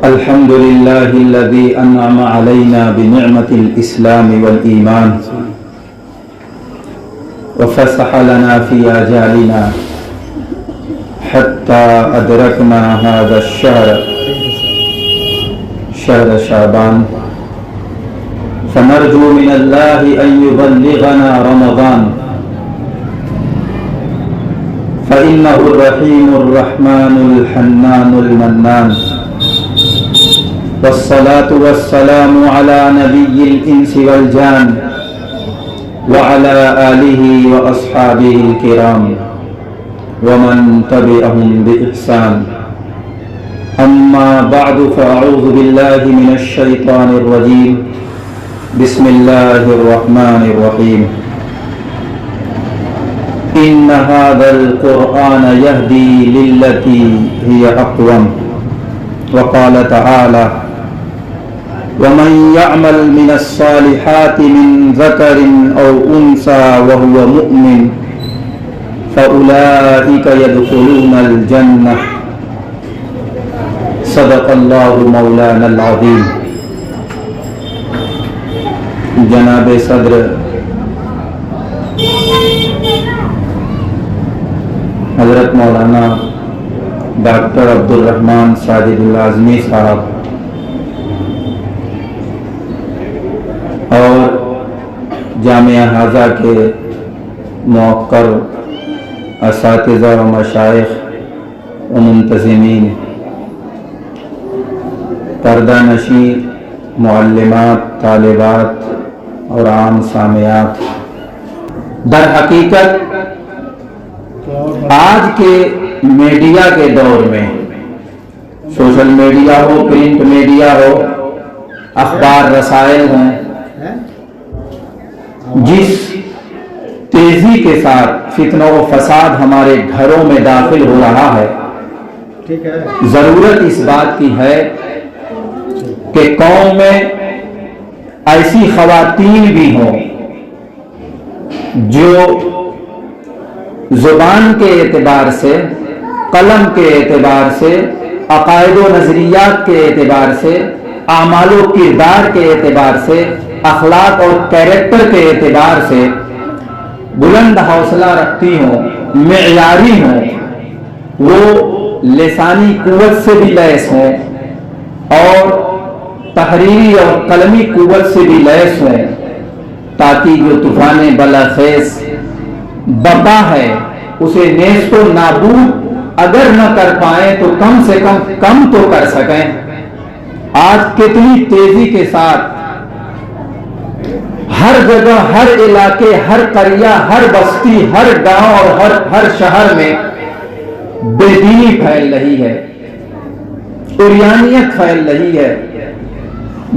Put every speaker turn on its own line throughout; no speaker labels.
الحمد لله الذي أنعم علينا بنعمة الإسلام والإيمان وفسح لنا في آجالنا حتى أدركنا هذا الشهر شهر شعبان فنرجو من الله أن يبلغنا رمضان فإنه الرحيم الرحمن الحنان المنان والصلاة والسلام على نبي الإنس والجان وعلى آله وأصحابه الكرام ومن تبعهم بإحسان أما بعد فأعوذ بالله من الشيطان الرجيم بسم الله الرحمن الرحيم إن هذا القرآن يهدي للتي هي أقوم وقال تعالى ومن يعمل من الصالحات من ذكر أو أنثى وهو مؤمن فأولئك يدخلون الجنة صدق الله مولانا العظيم. جناب صدر حضرت مولانا ڈاکٹر عبدالرحمن ساجد العظمی صاحب اور جامعہ حاضہ کے موقر اساتذہ و مشائخ و منتظمین، پردہ نشین معلمات، طالبات اور عام سامعات، در حقیقت آج کے میڈیا کے دور میں، سوشل میڈیا ہو، پرنٹ میڈیا ہو، اخبار رسائل ہوں، جس تیزی کے ساتھ فتنہ و فساد ہمارے گھروں میں داخل ہو رہا ہے، ضرورت اس بات کی ہے کہ قوم میں ایسی خواتین بھی ہوں جو زبان کے اعتبار سے، قلم کے اعتبار سے، عقائد و نظریات کے اعتبار سے، اعمال و کردار کے اعتبار سے، اخلاق اور کیریکٹر کے اعتبار سے بلند حوصلہ رکھتی ہوں، معیاری ہوں، وہ لسانی قوت سے بھی لیس ہوں اور تحریری اور قلمی قوت سے بھی لیس ہوں، تاکہ جو طوفان بلاخیز بقا ہے اسے نیست و نابود اگر نہ کر پائیں تو کم سے کم تو کر سکیں۔ آج کتنی تیزی کے ساتھ ہر جگہ، ہر علاقے، ہر قریہ، ہر بستی، ہر گاؤں اور ہر شہر میں بے دینی پھیل رہی ہے، عریانیت پھیل رہی ہے،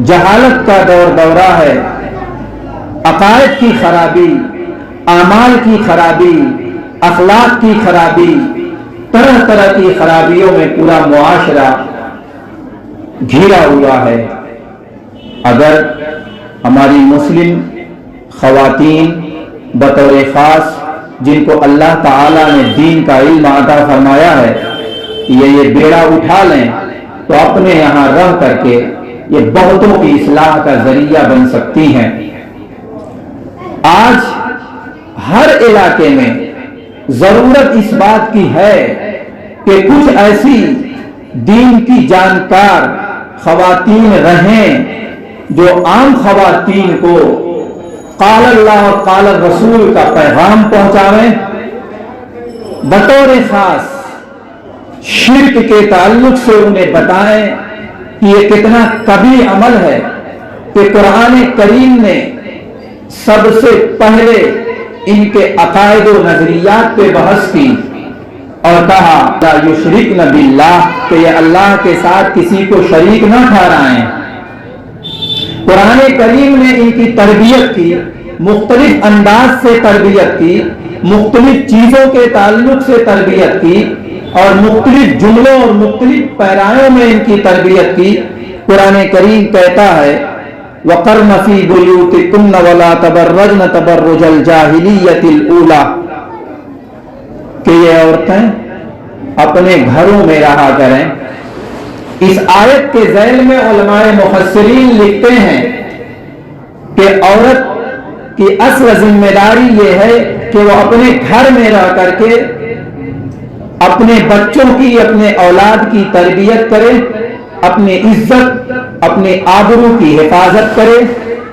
جہالت کا دورہ ہے، عقائد کی خرابی، اعمال کی خرابی، اخلاق کی خرابی، طرح طرح کی خرابیوں میں پورا معاشرہ گھرا ہوا ہے۔ اگر ہماری مسلم خواتین بطور خاص جن کو اللہ تعالیٰ نے دین کا علم عطا فرمایا ہے یہ بیڑا اٹھا لیں تو اپنے یہاں رہ کر کے یہ بہتوں کی اصلاح کا ذریعہ بن سکتی ہیں۔ آج ہر علاقے میں ضرورت اس بات کی ہے کہ کچھ ایسی دین کی جانکار خواتین رہیں جو عام خواتین کو قال اللہ اور قال الرسول کا پیغام پہنچاویں، بطور خاص شرک کے تعلق سے انہیں بتائیں کہ یہ کتنا کبھی عمل ہے کہ قرآن کریم نے سب سے پہلے ان کے عقائد و نظریات پہ بحث کی اور کہا لا یشرکن باللہ کہ یہ اللہ کے ساتھ کسی کو شریک نہ ٹھہرائیں۔ قرآن کریم نے ان کی تربیت کی، مختلف انداز سے تربیت کی، مختلف چیزوں کے تعلق سے تربیت کی اور مختلف جملوں اور مختلف پیرایوں میں ان کی تربیت کی۔ قرآن کریم کہتا ہے وَقَرْنَ فِي بُيُوتِكُنَّ وَلَا تَبَرَّجْنَ تَبَرُّجَ الْجَاهِلِيَّةِ الْأُولَى کہ یہ عورتیں اپنے گھروں میں رہا کریں اس آیت کے ذیل میں علماء مفسرین لکھتے ہیں کہ عورت کی اصل ذمہ داری یہ ہے کہ وہ اپنے گھر میں رہ کر کے اپنے بچوں کی، اپنے اولاد کی تربیت کرے، اپنی عزت، اپنے آبرو کی حفاظت کرے،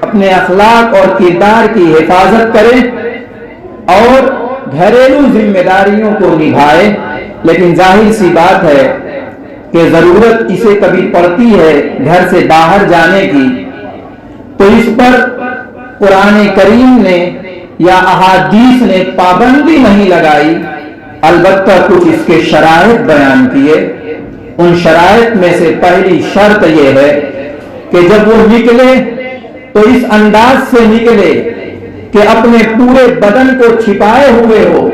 اپنے اخلاق اور کردار کی حفاظت کرے اور گھریلو ذمہ داریوں کو نبھائے۔ لیکن ظاہر سی بات ہے کہ ضرورت اسے کبھی پڑتی ہے گھر سے باہر جانے کی، تو اس پر قرآن کریم نے یا احادیث نے پابندی نہیں لگائی، البتہ کچھ اس کے شرائط بیان کیے۔ ان شرائط میں سے پہلی شرط یہ ہے کہ جب وہ نکلے تو اس انداز سے نکلے کہ اپنے پورے بدن کو چھپائے ہوئے ہو،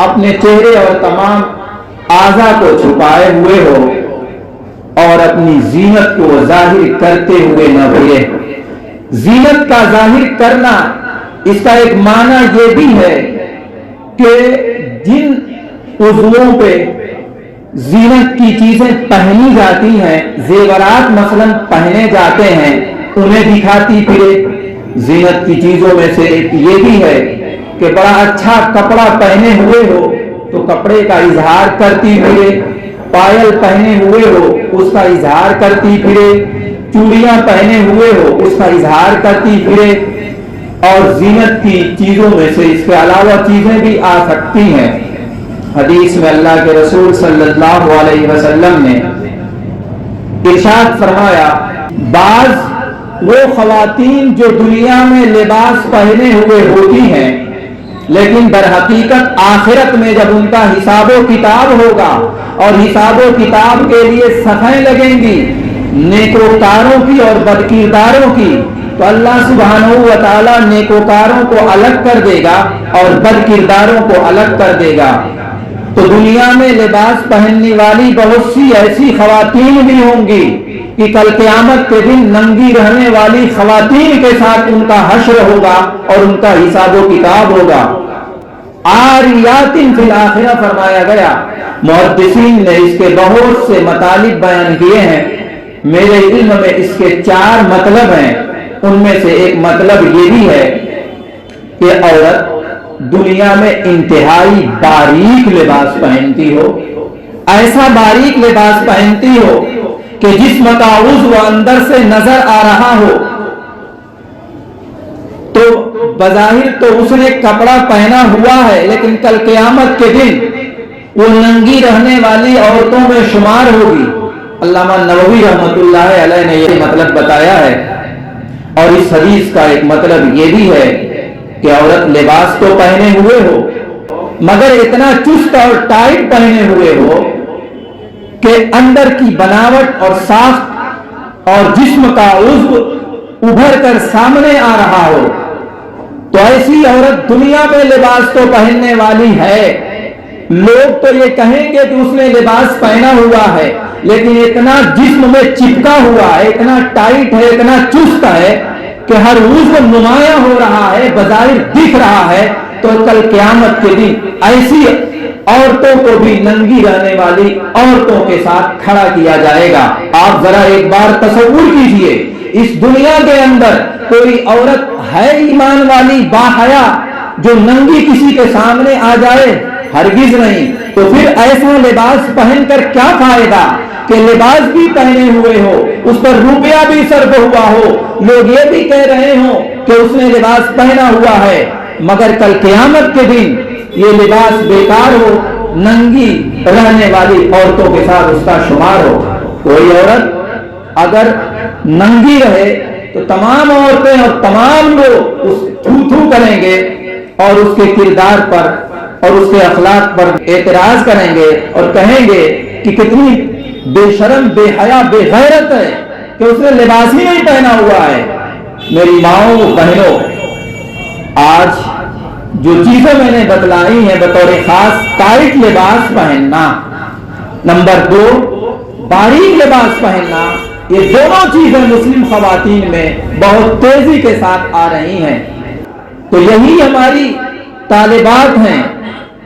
اپنے چہرے اور تمام اعضاء کو چھپائے ہوئے ہو اور اپنی زینت کو ظاہر کرتے ہوئے نہ پھرے۔ زینت کا ظاہر کرنا، اس کا ایک معنی یہ بھی ہے کہ جن عضووں پہ زینت کی چیزیں پہنی جاتی ہیں، زیورات مثلا پہنے جاتے ہیں، انہیں دکھاتی پھرے۔ زینت کی چیزوں میں سے ایک یہ بھی ہے کہ بڑا اچھا کپڑا پہنے ہوئے ہو تو کپڑے کا اظہار کرتی پھرے، پائل پہنے ہوئے ہو اس کا اظہار کرتی پھرے، چوڑیاں پہنے ہوئے ہو اس کا اظہار کرتی پھرے۔ اور زینت کی چیزوں میں سے اس کے علاوہ چیزیں بھی آ سکتی ہیں۔ حدیث میں اللہ کے رسول صلی اللہ علیہ وسلم نے ارشاد فرمایا، بعض وہ خواتین جو دنیا میں لباس پہنے ہوئے ہوتی ہیں لیکن در حقیقت آخرت میں جب ان کا حساب و کتاب ہوگا اور حساب و کتاب کے لیے صفحیں لگیں گی نیکوکاروں کی اور بدکرداروں کی، تو اللہ سبحانہ و تعالیٰ نیکوکاروں کو الگ کر دے گا اور بدکرداروں کو الگ کر دے گا۔ تو دنیا میں لباس پہننے والی بہت سی ایسی خواتین بھی ہوں گی کہ کل قیامت کے دن ننگی رہنے والی خواتین کے ساتھ ان کا حشر ہوگا اور ان کا حساب و کتاب ہوگا۔ عاریات فی الآخرہ فرمایا گیا۔ محدثین نے اس کے بہت سے مطالب بیان کیے ہیں، میرے علم میں اس کے 4 مطلب ہیں۔ ان میں سے ایک مطلب یہ بھی ہے کہ عورت دنیا میں انتہائی باریک لباس پہنتی ہو، ایسا باریک لباس پہنتی ہو کہ جسم کا عضو اندر سے نظر آ رہا ہو، تو بظاہر تو اس نے کپڑا پہنا ہوا ہے لیکن کل قیامت کے دن وہ ننگی رہنے والی عورتوں میں شمار ہوگی۔ علامہ نووی رحمۃ اللہ علیہ نے یہ مطلب بتایا ہے۔ اور اس حدیث کا ایک مطلب یہ بھی ہے کہ عورت لباس تو پہنے ہوئے ہو مگر اتنا چست اور ٹائٹ پہنے ہوئے ہو کہ اندر کی بناوٹ اور ساخت اور جسم کا عضو ابھر کر سامنے آ رہا ہو، تو ایسی عورت دنیا میں لباس تو پہننے والی ہے، لوگ تو یہ کہیں گے کہ اس نے لباس پہنا ہوا ہے لیکن اتنا جسم میں چپکا ہوا ہے، اتنا ٹائٹ ہے، اتنا چست ہے کہ ہر عضو نمایاں ہو رہا ہے، بظاہر دکھ رہا ہے۔ تو کل قیامت کے دن ایسی عورتوں کو بھی ننگی رہنے والی عورتوں کے ساتھ کھڑا کیا جائے گا۔ آپ ذرا ایک بار تصور کیجئے، اس دنیا کے اندر کوئی عورت ہے ایمان والی باحیا جو ننگی کسی کے سامنے آ جائے؟ ہرگز نہیں۔ تو پھر ایسا لباس پہن کر کیا فائدہ کہ لباس بھی پہنے ہوئے ہو، اس پر روپیہ بھی صرف ہوا ہو، لوگ یہ بھی کہہ رہے ہوں کہ اس نے لباس پہنا ہوا ہے، مگر کل قیامت کے دن یہ لباس بیکار ہو، ننگی رہنے والی عورتوں کے ساتھ اس کا شمار ہو۔ کوئی عورت اگر ننگی رہے تو تمام عورتیں اور تمام لوگ اس تھو کریں گے اور اس کے کردار پر اور اس کے اخلاق پر اعتراض کریں گے اور کہیں گے کہ کتنی بے شرم، بے حیا، بے غیرت ہے کہ اس نے لباس ہی نہیں پہنا ہوا ہے۔ میری ماؤں بہنوں، آج جو چیزیں میں نے بتلائی ہیں بطور خاص ٹائٹ لباس پہننا، نمبر 2 باریک لباس پہننا، یہ دونوں چیزیں مسلم خواتین میں بہت تیزی کے ساتھ آ رہی ہیں۔ تو یہی ہماری طالبات ہیں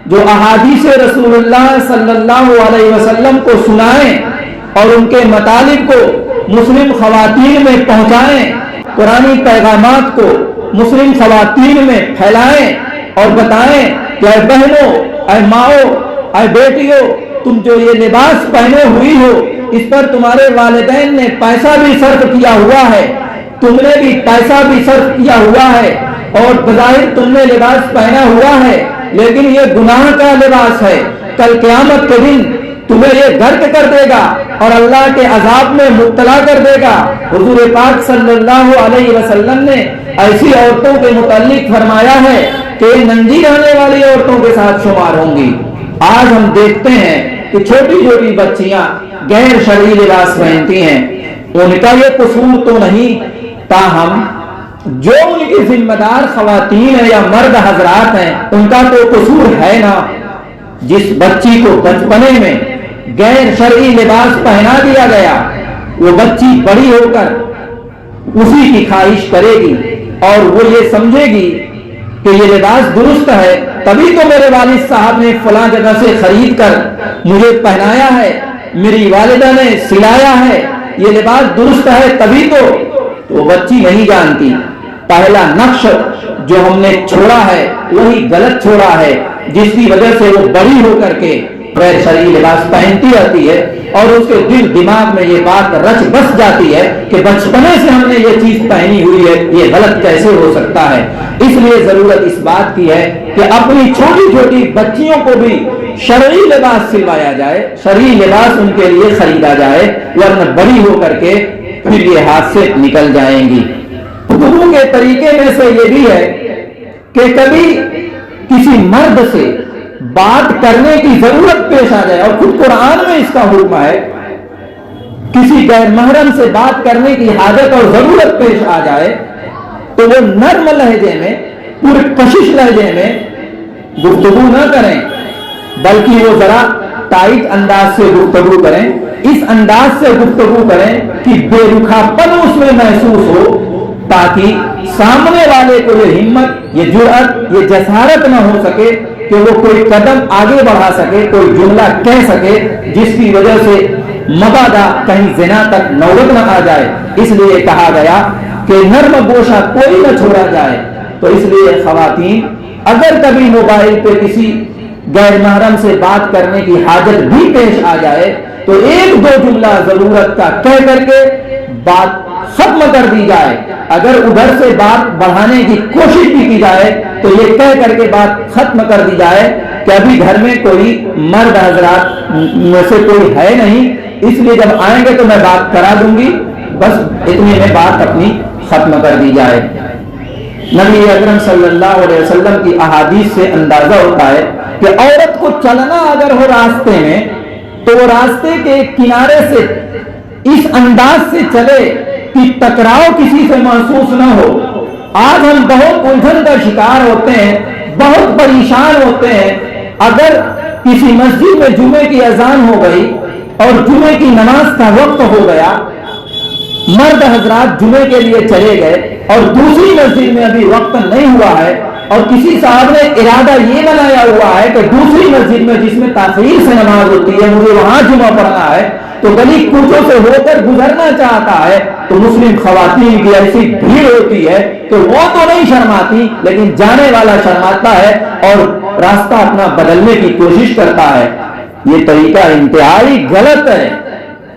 جو احادیث رسول اللہ صلی اللہ علیہ وسلم کو سنائیں اور ان کے مطالب کو مسلم خواتین میں پہنچائیں، قرآنی پیغامات کو مسلم خواتین میں پھیلائیں اور بتائیں کہ اے بہنوں، اے ماؤں، اے بیٹیوں، تم جو یہ لباس پہنے ہوئی ہو اس پر تمہارے والدین نے پیسہ بھی صرف کیا ہوا ہے، تم نے بھی پیسہ بھی صرف کیا ہوا ہے، اور بظاہر تم نے لباس پہنا ہوا ہے لیکن یہ گناہ کا لباس ہے، کل قیامت کے دن تمہیں یہ غرق کر دے گا اور اللہ کے عذاب میں مبتلا کر دے گا۔ حضور پاک صلی اللہ علیہ وسلم نے ایسی عورتوں کے متعلق فرمایا ہے کہ ننگی رہنے والی عورتوں کے ساتھ شمار ہوں گی۔ آج ہم دیکھتے ہیں کہ چھوٹی چھوٹی بچیاں غیر شرعی لباس پہنتی ہیں، ان کا یہ قصور تو نہیں، تاہم جو ان کی ذمہ دار خواتین ہیں یا مرد حضرات ہیں ان کا تو قصور ہے نا۔ جس بچی کو بچپنے میں غیر شرعی لباس پہنا دیا گیا وہ بچی بڑی ہو کر اسی کی خواہش کرے گی اور وہ یہ سمجھے گی کہ یہ لباس درست ہے، تبھی تو میرے والد صاحب نے فلاں جگہ سے خرید کر مجھے پہنایا ہے، میری والدہ نے سلایا ہے، یہ لباس درست ہے تبھی تو وہ بچی نہیں جانتی پہلا نقش جو ہم نے چھوڑا ہے وہی غلط چھوڑا ہے، جس کی وجہ سے وہ بڑی ہو کر کے غیر شرعی لباس پہنتی رہتی ہے اور اس کے دل دماغ میں یہ بات رچ بس جاتی ہے کہ بچپنے سے ہم نے یہ چیز پہنی ہوئی ہے، یہ غلط کیسے ہو سکتا ہے۔ اس لیے ضرورت اس بات کی ہے کہ اپنی چھوٹی چھوٹی بچیوں کو بھی شرعی لباس سلوایا جائے، شرعی لباس ان کے لیے خریدا جائے، ورنہ بڑی ہو کر کے پھر یہ ہاتھ سے نکل جائیں گی۔ گفتگو کے طریقے میں سے یہ بھی ہے کہ کبھی کسی مرد سے بات کرنے کی ضرورت پیش آ جائے، اور خود قرآن میں اس کا حکم ہے، کسی غیر محرم سے بات کرنے کی حاجت اور ضرورت پیش آ جائے تو وہ نرم لہجے میں، پرکشش لہجے میں گفتگو نہ کریں، بلکہ وہ ذرا ٹائٹ انداز سے گفتگو کریں، اس انداز سے گفتگو کریں کہ بے رکھاپن اس میں محسوس ہو، تاکہ سامنے والے کو یہ ہمت، یہ جرأت، یہ جسارت نہ ہو سکے کہ وہ کوئی قدم آگے بڑھا سکے، کوئی جملہ کہہ سکے جس کی وجہ سے مبادا کہیں زنا تک نوبت نہ آ جائے۔ اس لیے کہا گیا کہ نرم گوشہ کوئی نہ چھوڑا جائے۔ تو اس لیے خواتین اگر کبھی موبائل پہ کسی غیر محرم سے بات کرنے کی حاجت بھی پیش آ جائے تو ایک دو جملہ ضرورت کا کہہ کر کے بات ختم کر دی جائے۔ اگر ادھر سے بات بڑھانے کی کوشش بھی کی جائے تو یہ کہہ کر کے بات ختم کر دی جائے کہ ابھی گھر میں کوئی مرد حضرات میں سے کوئی ہے نہیں، اس لیے جب آئیں گے تو میں بات کرا دوں گی، بس اتنے میں بات اپنی ختم کر دی جائے۔ نبی اکرم صلی اللہ علیہ وسلم کی احادیث سے اندازہ ہوتا ہے کہ عورت کو چلنا اگر ہو راستے میں تو وہ راستے کے کنارے سے اس انداز سے چلے کہ ٹکراؤ کسی سے محسوس نہ ہو۔ آج ہم بہت الجھن کا شکار ہوتے ہیں، بہت پریشان ہوتے ہیں۔ اگر کسی مسجد میں جمعے کی اذان ہو گئی اور جمعے کی نماز کا وقت ہو گیا، مرد حضرات جمعے کے لیے چلے گئے اور دوسری مسجد میں ابھی وقت نہیں ہوا ہے اور کسی صاحب نے ارادہ یہ بنایا ہوا ہے کہ دوسری مسجد میں جس میں تاخیر سے نماز ہوتی ہے مجھے وہاں جمعہ پڑھنا ہے، تو گلی کوچوں سے ہو کر گزرنا چاہتا ہے تو مسلم خواتین کی ایسی بھیڑ ہوتی ہے کہ وہ تو نہیں شرماتی لیکن جانے والا شرماتا ہے اور راستہ اپنا بدلنے کی کوشش کرتا ہے۔ یہ طریقہ انتہائی غلط ہے۔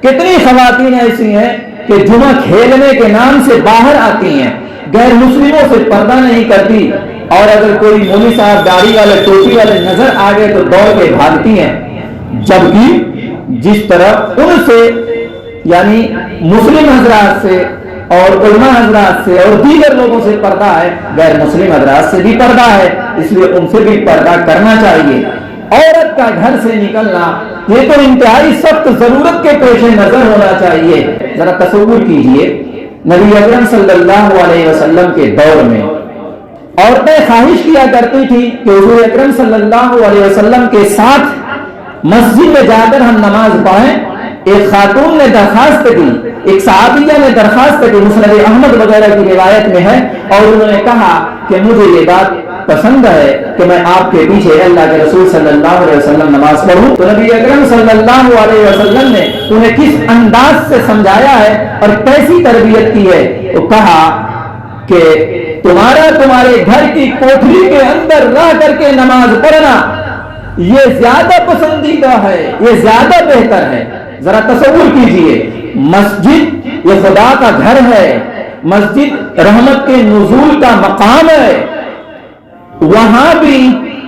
کتنی خواتین ایسی ہیں کہ جمعہ کھیلنے کے نام سے باہر آتی ہیں، غیر مسلموں سے پردہ نہیں کرتی، اور اگر کوئی مولوی صاحب داڑھی والے ٹوپی والے نظر آ گئے تو دوڑ کے بھاگتی ہیں، جبکہ جس طرح ان سے یعنی مسلم حضرات سے اور علماء حضرات سے اور دیگر لوگوں سے پردہ ہے، غیر مسلم حضرات سے بھی پردہ ہے، اس لیے ان سے بھی پردہ کرنا چاہیے۔ عورت کا گھر سے نکلنا یہ تو انتہائی سخت ضرورت کے پیش نظر ہونا چاہیے۔ ذرا تصور کیجئے نبی اکرم صلی اللہ علیہ وسلم کے دور میں عورتیں خواہش کیا کرتی تھی کہ حضور اکرم صلی اللہ علیہ وسلم کے ساتھ مسجد میں جا کر ہم نماز پڑھیں۔ ایک خاتون نے درخواست کی، ایک صحابیہ نے درخواست کی، مسند احمد وغیرہ کی روایت میں ہے، اور انہوں نے کہا کہ مجھے یہ بات پسند ہے کہ میں آپ کے پیچھے اللہ کے رسول صلی اللہ علیہ وسلم نماز پڑھوں؟ تو نبی اکرم صلی اللہ علیہ وسلم نے انہیں کس انداز سے سمجھایا ہے اور کیسی تربیت کی ہے؟ وہ کہا کہ تمہارے گھر کی کوٹھری کے اندر رہ کر کے نماز پڑھنا یہ زیادہ پسندیدہ ہے، یہ زیادہ بہتر ہے۔ ذرا تصور کیجئے، مسجد یہ خدا کا گھر ہے، مسجد رحمت کے نزول کا مقام ہے، وہاں بھی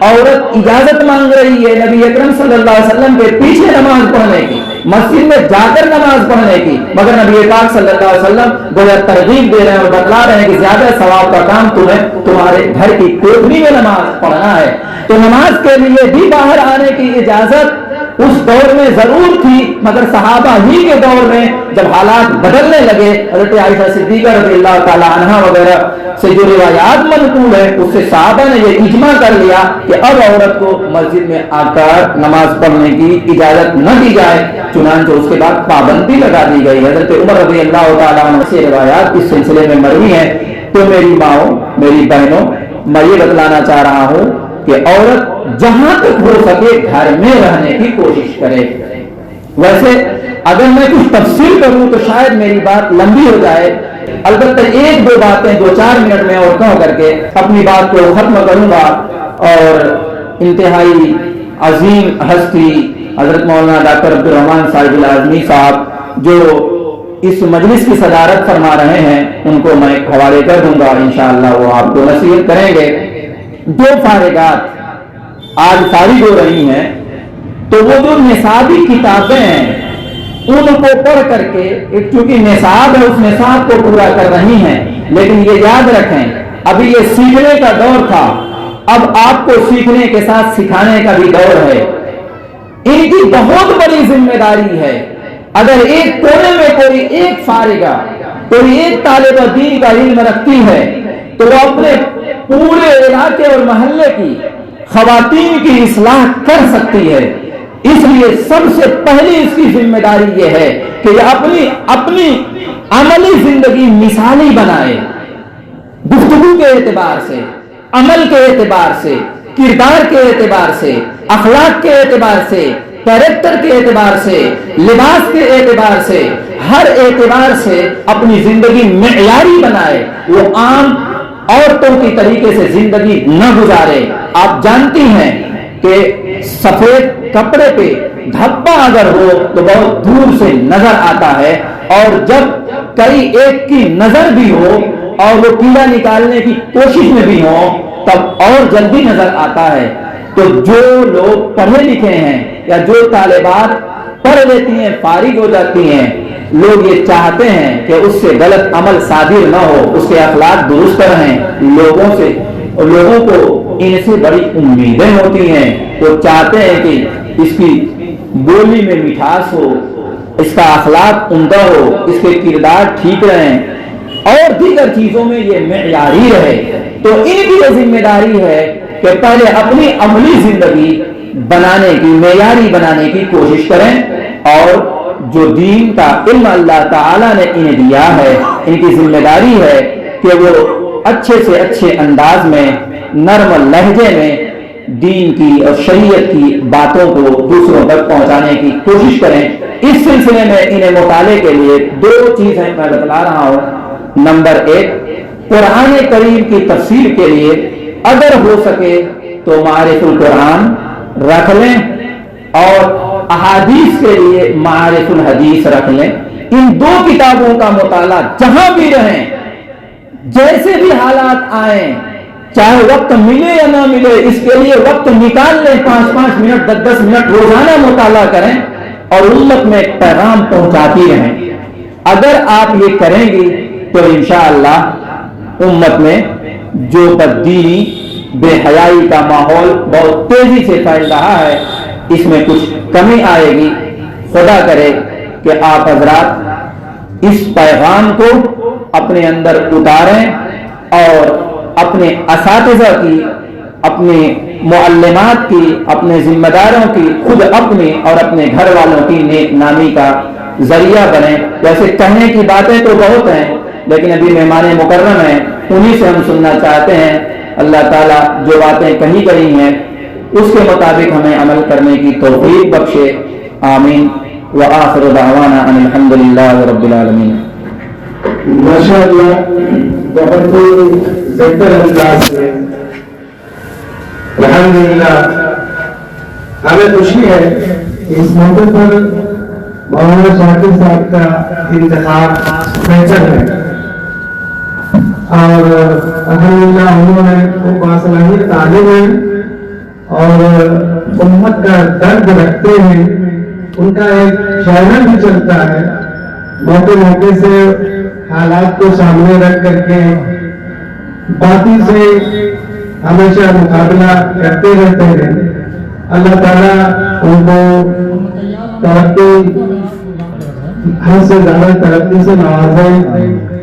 عورت اجازت مانگ رہی ہے نبی اکرم صلی اللہ علیہ وسلم کے پیچھے نماز پڑھنے کی، مسجد میں جا کر نماز پڑھنے کی، مگر نبی پاک صلی اللہ علیہ وسلم گویا ترغیب دے رہے ہیں اور بتلا رہے ہیں کہ زیادہ ثواب کا کام تمہیں تمہارے گھر کی کوٹھری میں نماز پڑھنا ہے۔ تو نماز کے لیے بھی باہر آنے کی اجازت اس دور میں ضرور تھی، مگر صحابہ ہی کے دور میں جب حالات بدلنے لگے، حضرت عائشہ صدیقہ رضی اللہ تعالی عنہا وغیرہ سے جو روایات منقول ہے اس سے صحابہ نے یہ اجماع کر لیا کہ اب عورت کو مسجد میں آ کر نماز پڑھنے کی اجازت نہ دی جائے، چنانچہ اس کے بعد پابندی لگا دی گئی۔ حضرت عمر رضی اللہ تعالی عنہ سے روایات اس سلسلے میں مروی ہیں۔ تو میری ماؤں، میری بہنوں، میں یہ بتلانا چاہ رہا ہوں کہ عورت جہاں تک ہو سکے گھر میں رہنے کی کوشش کرے۔ ویسے اگر میں کچھ تفصیل کروں تو شاید میری بات لمبی ہو جائے، البتہ ایک دو باتیں 2-4 منٹ میں اور کہہ کر کے اپنی بات کو ختم کروں گا۔ اور انتہائی عظیم ہستی حضرت مولانا ڈاکٹر عبدالرحمان صاحب العظمی صاحب جو اس مجلس کی صدارت فرما رہے ہیں ان کو میں حوالے کر دوں گا، انشاءاللہ وہ آپ کو نصیحت کریں گے۔ جو فارغات آج فارغ ہو رہی ہیں تو وہ جو نصابی کتابیں ہیں ان کو پڑھ کر کے، ایک چونکہ نصاب ہے اس نصاب کو پورا کر رہی ہیں، لیکن یہ یاد رکھیں ابھی یہ سیکھنے کا دور تھا، اب آپ کو سیکھنے کے ساتھ سکھانے کا بھی دور ہے۔ ان کی بہت بڑی ذمہ داری ہے۔ اگر ایک کونے میں کوئی ایک فارغہ، کوئی ایک طالبہ دین کا علم رکھتی ہے تو وہ اپنے پورے علاقے اور محلے کی خواتین کی اصلاح کر سکتی ہے۔ اس لیے سب سے پہلی اس کی ذمہ داری یہ ہے کہ یہ اپنی عملی زندگی مثالی بنائے، گفتگو کے اعتبار سے، عمل کے اعتبار سے، کردار کے اعتبار سے، اخلاق کے اعتبار سے، کیریکٹر کے اعتبار سے، لباس کے اعتبار سے، ہر اعتبار سے اپنی زندگی معیاری بنائے، وہ عام عورتوں کی طریقے سے زندگی نہ گزارے۔ آپ جانتی ہیں کہ سفید کپڑے پہ دھبا اگر ہو تو بہت دور سے نظر آتا ہے، اور جب کئی ایک کی نظر بھی ہو اور وہ کیڑا نکالنے کی کوشش میں بھی ہو تب اور جلدی نظر آتا ہے۔ تو جو لوگ پڑھے لکھے ہیں یا جو طالبات پڑھ لیتی ہیں، فارغ ہو جاتی ہیں، لوگ یہ چاہتے ہیں کہ اس سے غلط عمل صادر نہ ہو، اس کے اخلاق درست رہیں، لوگوں کو ان سے بڑی امیدیں ہوتی ہیں۔ وہ چاہتے ہیں کہ اس کی بولی میں مٹھاس ہو، اس کا اخلاق عمدہ ہو، اس کے کردار ٹھیک رہیں اور دیگر چیزوں میں یہ معیاری رہے۔ تو ان کی یہ ذمہ داری ہے کہ پہلے اپنی عملی زندگی بنانے کی، معیاری بنانے کی کوشش کریں، اور جو دین کا علم اللہ تعالیٰ نے انہیں دیا ہے ان کی ذمہ داری ہے کہ وہ اچھے سے اچھے انداز میں، نرم لہجے میں دین کی اور شریعت کی باتوں کو دوسروں تک پہنچانے کی کوشش کریں۔ اس سلسلے میں انہیں مطالعے کے لیے 2 چیزیں میں بتلا رہا ہوں۔ نمبر 1، قرآن کریم کی تفسیر کے لیے اگر ہو سکے تو معارف القرآن رکھ لیں، اور احادیث کے لیے معارف الحدیث رکھ لیں۔ ان 2 کتابوں کا مطالعہ جہاں بھی رہیں، جیسے بھی حالات آئیں، چاہے وقت ملے یا نہ ملے، اس کے لیے وقت نکال لیں، 5-5 منٹ 10-10 منٹ روزانہ مطالعہ کریں اور امت میں پیغام پہنچاتی رہیں۔ اگر آپ یہ کریں گی تو انشاءاللہ امت میں جو بددینی، بے حیائی کا ماحول بہت تیزی سے پھیل رہا ہے اس میں کچھ کمی آئے گی۔ خدا کرے کہ آپ حضرات اس پیغام کو اپنے اندر اتاریں اور اپنے اساتذہ کی، اپنے معلمات کی، اپنے ذمہ داروں کی، خود اپنی اور اپنے گھر والوں کی نیک نامی کا ذریعہ بنیں۔ ویسے کہنے کی باتیں تو بہت ہیں لیکن ابھی مہمان مکرم ہیں، انہی سے ہم سننا چاہتے ہیں اللہ تعالیٰ جو باتیں کہی گئی ہیں اس کے مطابق ہمیں عمل کرنے کی توفیق بخشے، آمین۔ وآخر دعوانا ان الحمدللہ رب العالمین۔
ماشاءاللہ، بہت ہی بہتر انداز میں الحمدللہ ہمیں خوشی ہے کہ اس موقع پر مولانا شاکر صاحب کا انتخاب بہتر ہے اور الحمدللہ انہوں نے وہ باصلاحیت عالم ہیں اور امت کا درد رکھتے ہیں، ان کا ایک چینل بھی چلتا ہے، موقع سے حالات کو سامنے رکھ کر کے باطل سے ہمیشہ مقابلہ کرتے رہتے ہیں۔ اللہ تعالیٰ ان کو ترقی، حد سے زیادہ ترقی سے نوازے